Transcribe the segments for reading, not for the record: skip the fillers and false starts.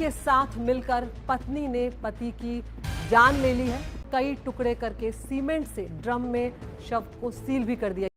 के साथ मिलकर पत्नी ने पति की जान ले ली है। कई टुकड़े करके सीमेंट से ड्रम में शव को सील भी कर दिया।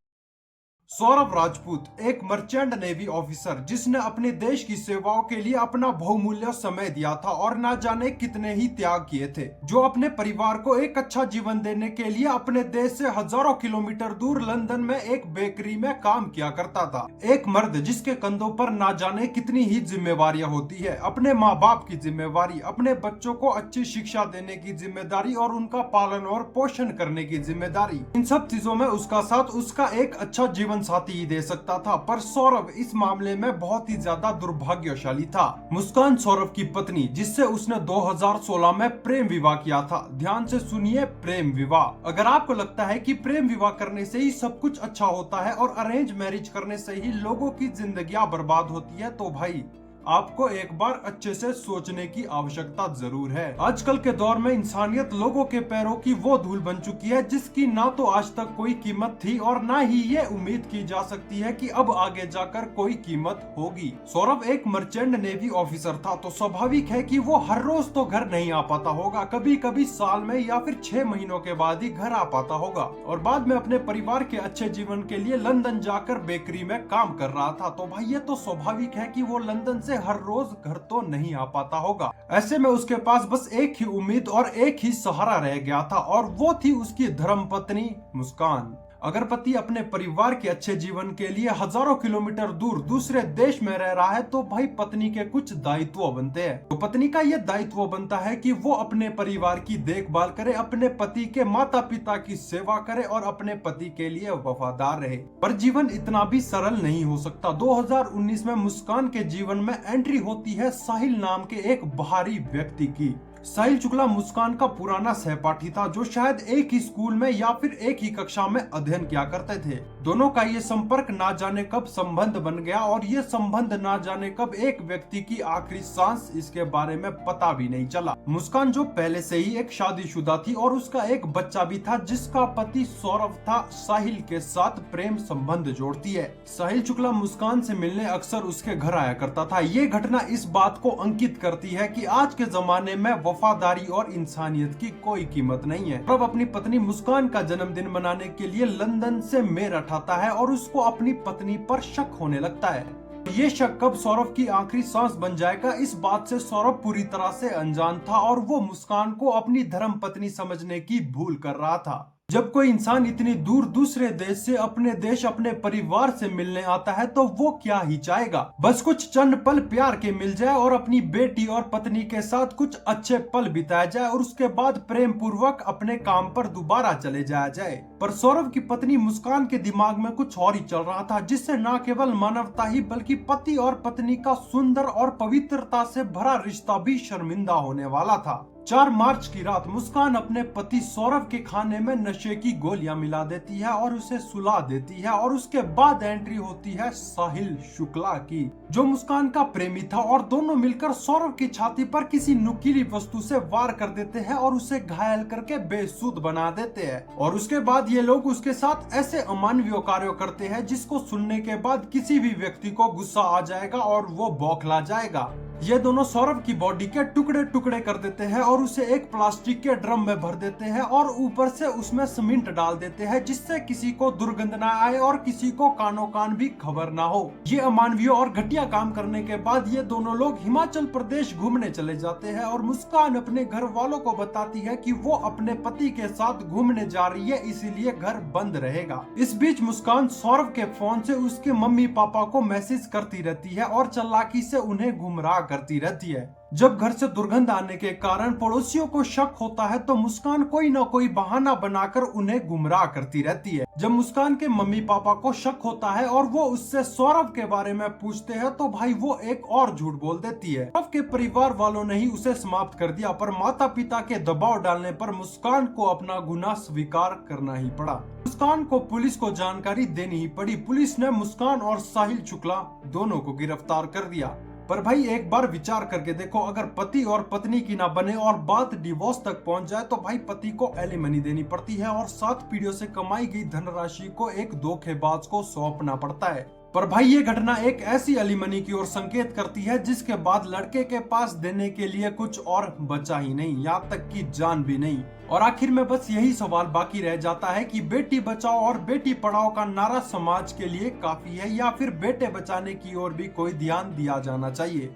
सौरभ राजपूत एक मर्चेंट नेवी ऑफिसर जिसने अपने देश की सेवाओं के लिए अपना बहुमूल्य समय दिया था और ना जाने कितने ही त्याग किए थे, जो अपने परिवार को एक अच्छा जीवन देने के लिए अपने देश से हजारों किलोमीटर दूर लंदन में एक बेकरी में काम किया करता था। एक मर्द जिसके कंधों पर ना जाने कितनी ही जिम्मेवारियां होती है, अपने माँ बाप की जिम्मेवारी, अपने बच्चों को अच्छी शिक्षा देने की जिम्मेदारी और उनका पालन और पोषण करने की जिम्मेदारी। इन सब चीजों में उसका साथ उसका एक अच्छा जीवन साथी ही दे सकता था, पर सौरभ इस मामले में बहुत ही ज्यादा दुर्भाग्यशाली था। मुस्कान सौरभ की पत्नी, जिससे उसने 2016 में प्रेम विवाह किया था। ध्यान से सुनिए, प्रेम विवाह। अगर आपको लगता है कि प्रेम विवाह करने से ही सब कुछ अच्छा होता है और अरेंज मैरिज करने से ही लोगों की जिंदगियां बर्बाद होती है, तो भाई आपको एक बार अच्छे से सोचने की आवश्यकता जरूर है। आजकल के दौर में इंसानियत लोगों के पैरों की वो धूल बन चुकी है जिसकी ना तो आज तक कोई कीमत थी और ना ही ये उम्मीद की जा सकती है कि अब आगे जाकर कोई कीमत होगी। सौरभ एक मर्चेंट नेवी ऑफिसर था, तो स्वाभाविक है कि वो हर रोज तो घर नहीं आ पाता होगा, कभी कभी साल में या फिर 6 महीनों के बाद ही घर आ पाता होगा और बाद में अपने परिवार के अच्छे जीवन के लिए लंदन जाकर बेकरी में काम कर रहा था। तो भाई ये तो स्वाभाविक है कि वो लंदन से हर रोज घर तो नहीं आ पाता होगा। ऐसे में उसके पास बस एक ही उम्मीद और एक ही सहारा रह गया था और वो थी उसकी धर्मपत्नी मुस्कान। अगर पति अपने परिवार के अच्छे जीवन के लिए हजारों किलोमीटर दूर दूसरे देश में रह रहा है, तो भाई पत्नी के कुछ दायित्व बनते हैं। तो पत्नी का ये दायित्व बनता है कि वो अपने परिवार की देखभाल करे, अपने पति के माता पिता की सेवा करे और अपने पति के लिए वफादार रहे। पर जीवन इतना भी सरल नहीं हो सकता। 2019 में मुस्कान के जीवन में एंट्री होती है साहिल नाम के एक बाहरी व्यक्ति की। साहिल शुक्ला मुस्कान का पुराना सहपाठी था, जो शायद एक ही स्कूल में या फिर एक ही कक्षा में अध्ययन किया करते थे। दोनों का ये संपर्क ना जाने कब संबंध बन गया और ये संबंध ना जाने कब एक व्यक्ति की आखिरी सांस, इसके बारे में पता भी नहीं चला। मुस्कान जो पहले से ही एक शादीशुदा थी और उसका एक बच्चा भी था, जिसका पति सौरभ था, साहिल के साथ प्रेम संबंध जोड़ती है। साहिल शुक्ला मुस्कान से मिलने अक्सर उसके घर आया करता था। ये घटना इस बात को अंकित करती है कि आज के जमाने में वफादारी और इंसानियत की कोई कीमत नहीं है। अब अपनी पत्नी मुस्कान का जन्मदिन मनाने के लिए लंदन से मेरठ आता है और उसको अपनी पत्नी पर शक होने लगता है। ये शक कब सौरभ की आखिरी सांस बन जाएगा, इस बात से सौरभ पूरी तरह से अनजान था और वो मुस्कान को अपनी धर्म पत्नी समझने की भूल कर रहा था। जब कोई इंसान इतनी दूर दूसरे देश से अपने देश अपने परिवार से मिलने आता है, तो वो क्या ही चाहेगा, बस कुछ चंद पल प्यार के मिल जाए और अपनी बेटी और पत्नी के साथ कुछ अच्छे पल बिताया जाए और उसके बाद प्रेम पूर्वक अपने काम पर दोबारा चले जाया जाए। पर सौरभ की पत्नी मुस्कान के दिमाग में कुछ और ही चल रहा था, जिससे न केवल मानवता ही बल्कि पति और पत्नी का सुंदर और पवित्रता से भरा रिश्ता भी शर्मिंदा होने वाला था। 4 मार्च की रात मुस्कान अपने पति सौरभ के खाने में नशे की गोलियां मिला देती है और उसे सुला देती है और उसके बाद एंट्री होती है साहिल शुक्ला की, जो मुस्कान का प्रेमी था, और दोनों मिलकर सौरभ की छाती पर किसी नुकीली वस्तु से वार कर देते हैं और उसे घायल करके बेसुध बना देते हैं। और उसके बाद ये लोग उसके साथ ऐसे अमानवीय कार्य करते हैं जिसको सुनने के बाद किसी भी व्यक्ति को गुस्सा आ जाएगा और वो बौखला जाएगा। ये दोनों सौरभ की बॉडी के टुकड़े टुकड़े कर देते हैं और उसे एक प्लास्टिक के ड्रम में भर देते हैं और ऊपर से उसमें सीमेंट डाल देते हैं, जिससे किसी को दुर्गंध ना आए और किसी को कानो कान भी खबर ना हो। ये अमानवीय और घटिया काम करने के बाद ये दोनों लोग हिमाचल प्रदेश घूमने चले जाते हैं और मुस्कान अपने घर वालों को बताती है कि वो अपने पति के साथ घूमने जा रही है, इसीलिए घर बंद रहेगा। इस बीच मुस्कान सौरभ के फोन से उसके मम्मी पापा को मैसेज करती रहती है और चालाकी से उन्हें गुमराह करती रहती है। जब घर से दुर्गंध आने के कारण पड़ोसियों को शक होता है, तो मुस्कान कोई न कोई बहाना बनाकर उन्हें गुमराह करती रहती है। जब मुस्कान के मम्मी पापा को शक होता है और वो उससे सौरभ के बारे में पूछते हैं, तो भाई वो एक और झूठ बोल देती है। सौरभ के परिवार वालों ने ही उसे समाप्त कर दिया, पर माता पिता के दबाव डालने पर मुस्कान को अपना गुनाह स्वीकार करना ही पड़ा। मुस्कान को पुलिस को जानकारी देनी ही पड़ी। पुलिस ने मुस्कान और साहिल शुक्ला दोनों को गिरफ्तार कर दिया। पर भाई एक बार विचार करके देखो, अगर पति और पत्नी की ना बने और बात डिवोर्स तक पहुंच जाए, तो भाई पति को एलिमनी देनी पड़ती है और 7 पीढ़ियों से कमाई गई धनराशि को एक धोखेबाज को सौंपना पड़ता है। पर भाई ये घटना एक ऐसी एलिमनी की ओर संकेत करती है जिसके बाद लड़के के पास देने के लिए कुछ और बचा ही नहीं, यहाँ तक कि जान भी नहीं। और आखिर में बस यही सवाल बाकी रह जाता है कि बेटी बचाओ और बेटी पढ़ाओ का नारा समाज के लिए काफी है या फिर बेटे बचाने की ओर भी कोई ध्यान दिया जाना चाहिए।